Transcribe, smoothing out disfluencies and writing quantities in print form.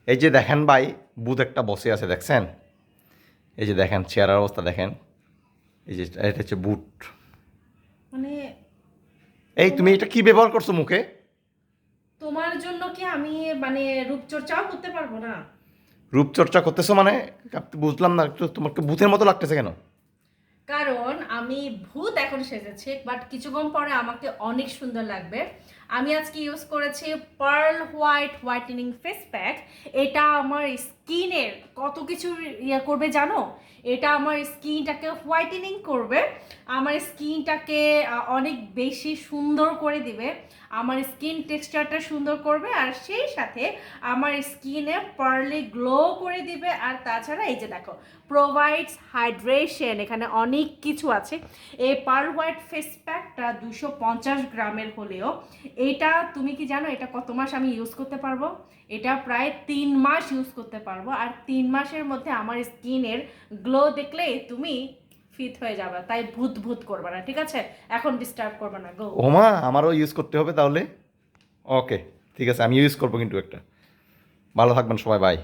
এই যে দেখেন ভাই, বুথ একটা বসে আছে দেখছেন? এই যে দেখেন চেয়ারের অবস্থা দেখেন। এই যে এটা হচ্ছে বুট। মানে এই তুমি তোমার এটা কি ব্যবহার করছো মুখে? তোমার জন্য কি আমি মানে রূপচর্চাও করতে পারবো না? রূপচর্চা করতেছো মানে? বুঝলাম না, একটু তোমাকে ভূতের মতো লাগতেছে কেন? কারণ আমি ভূত এখন সেজেছি, বাট কিছুক্ষণ পরে আমাকে অনেক সুন্দর লাগবে। আমি আজকে ইউজ করেছি pearl white whitening face pack. এটা আমার স্কিনের কত কিছু ইয়ে করবে জানো? এটা আমার স্কিনটাকে হোয়াইটেনিং করবে, আমার স্কিনটাকে অনেক বেশি সুন্দর করে দিবে, আমার স্কিন টেক্সচারটা সুন্দর করবে, আর সেই সাথে আমার স্কিনে পার্লি গ্লো করে দিবে। আর তাছাড়া এই যে দেখো, প্রোভাইডস হাইড্রেশন, এখানে অনেক কিছু আছে। এই পার্ল হোয়াইট ফেস প্যাকটা 250 গ্রামের হলেও এটা তুমি কি জানো এটা কত মাস আমি ইউজ করতে পারবো? এটা প্রায় 3 মাস ইউজ করতে পারবো, আর 3 মাসের মধ্যে আমার স্কিনের গ্লো দেখলে তুমি ফিট হয়ে যাবে। তাই ভূত ভূত করবে না, ঠিক আছে? এখন ডিস্টার্ব করবে না, গো। ওমা, আমারও ইউজ করতে হবে তাহলে? ওকে, ঠিক আছে, আমি ইউজ করবো কিন্তু একটা। ভালো থাকবেন সবাই, বাই।